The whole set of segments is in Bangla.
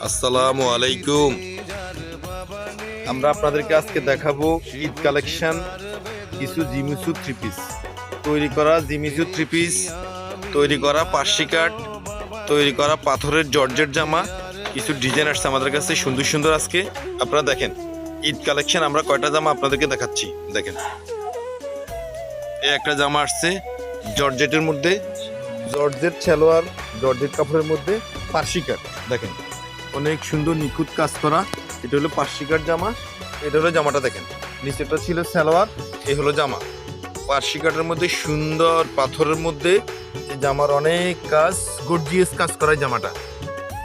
আসসালামু আলাইকুম। আমরা আপনাদেরকে আজকে দেখাবো ঈদ কালেকশন কিছু জিমিচু থ্রি পিস তৈরি করা, জিমিচু থ্রি পিস তৈরি করা, পার্সি কাট তৈরি করা, পাথরের জর্জেট জামা কিছু ডিজাইন আসছে আমাদের কাছে সুন্দর সুন্দর। আজকে আপনারা দেখেন ঈদ কালেকশন আমরা কয়টা জামা আপনাদেরকে দেখাচ্ছি। দেখেন এই একটা জামা আসছে জর্জেটের মধ্যে, জর্জেট সালোয়ার, জর্জেট কাপড়ের মধ্যে পার্সি কাট। দেখেন অনেক সুন্দর নিখুঁত কাজ করা। এটা হলো পার্সি কাট জামা। এটা হলো জামাটা দেখেন, নিচেটা ছিল সালোয়ার, এই হলো জামা। পার্সি কাটের মধ্যে সুন্দর পাথরের মধ্যে এই জামার অনেক কাজ, গর্জিয়াস কাজ করা জামাটা।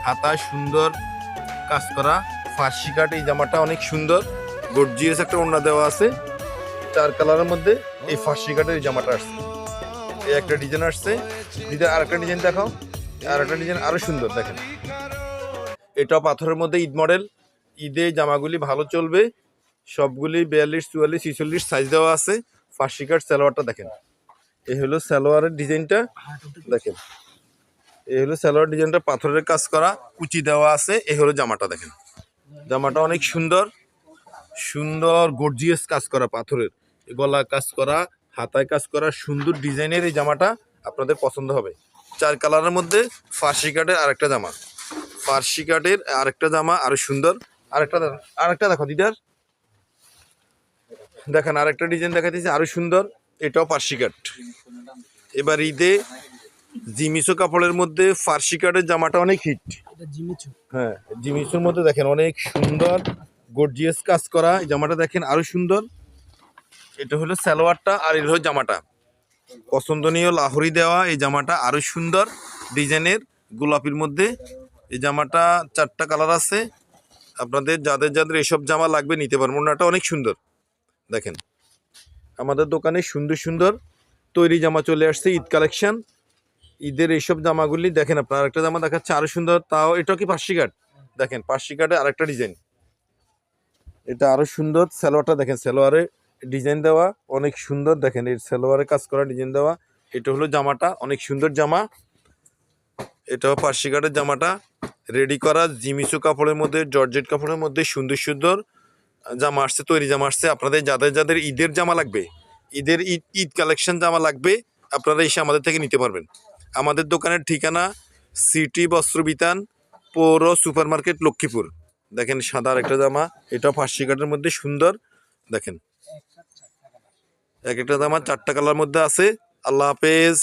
হাতায় সুন্দর কাজ করা পার্সি কাট। এই জামাটা অনেক সুন্দর গর্জিয়াস একটা ওড়না দেওয়া আছে 4 কালারের মধ্যে। এই পার্সি কাটের এই জামাটা আসছে, এই একটা ডিজাইন আসছে। দিদা আরেকটা ডিজাইন দেখাও, আরেকটা ডিজাইন আরো সুন্দর। দেখেন এটা পাথরের মধ্যে ঈদ মডেল। ঈদে জামাগুলি ভালো চলবে, সবগুলি 42, 44, 46 সাইজ দেওয়া আছে। পার্সি কাট সালোয়ারটা দেখেন, এই হলো সালোয়ারের ডিজাইনটা। দেখেন এই হলো সালোয়ার ডিজাইনটা, পাথরের কাজ করা, কুচি দেওয়া আছে। এই হলো জামাটা দেখেন, জামাটা অনেক সুন্দর সুন্দর গর্জিয়াস কাজ করা, পাথরের গলা কাজ করা, হাতায় কাজ করা, সুন্দর ডিজাইনের এই জামাটা আপনাদের পছন্দ হবে। 4 কালারের মধ্যে পার্সি কাটের আরেকটা জামা, পার্সি কাটের আরেকটা জামা আরো সুন্দর। আরেকটা দেখো দিদার, দেখেন আরেকটা ডিজাইন দেখাইতেছি আরো সুন্দর, এটাও পার্সি কাট। এবার ঈদে জিমিচু কাপড়ের মধ্যে পার্সি কাটের জামাটা অনেক হিট। হ্যাঁ, জিমিচুর মধ্যে দেখেন অনেক সুন্দর গর্জিয়াস কাজ করা এই জামাটা দেখেন আরো সুন্দর। এটা হলো সালোয়ারটা আর এটা হলো জামাটা, পছন্দনীয় লাহোরি দেওয়া এই জামাটা আরো সুন্দর ডিজাইনের গোলাপির মধ্যে। এই জামাটা 4টা কালার আছে, আপনাদের যাদের যাদের এসব জামা লাগবে নিতে পারবেন। ওনাটা অনেক সুন্দর। দেখেন আমাদের দোকানে সুন্দর সুন্দর তৈরি জামা চলে আসছে, ঈদ কালেকশন। ঈদের এইসব জামাগুলি দেখেন, আপনার আরেকটা জামা দেখাচ্ছে আরো সুন্দর, তাও এটা কি পার্সি কাট। দেখেন পার্সি কাটে আরেকটা ডিজাইন, এটা আরো সুন্দর। সালোয়ারটা দেখেন, সালোয়ারে ডিজাইন দেওয়া অনেক সুন্দর। দেখেন এই সালোয়ারে কাজ করা ডিজাইন দেওয়া। এটা হলো জামাটা, অনেক সুন্দর জামা। এটাও পার্সি কাটের জামাটা রেডি করা, জিমিচু কাপড়ের মধ্যে, জর্জেট কাপড়ের মধ্যে সুন্দর সুন্দর জামা আসছে, তৈরি জামা আসছে। আপনাদের যাদের যাদের ঈদের জামা লাগবে, ঈদের ঈদ কালেকশন জামা লাগবে, আপনারা এসে আমাদের থেকে নিতে পারবেন। আমাদের দোকানের ঠিকানা সিটি বস্ত্রবিতান, পৌর সুপার মার্কেট, লক্ষ্মীপুর। দেখেন সাদা একটা জামা, এটা পার্সি কাটের মধ্যে সুন্দর। দেখেন এক একটা জামা 4টা কালার মধ্যে আছে। আল্লাহ হাফেজ।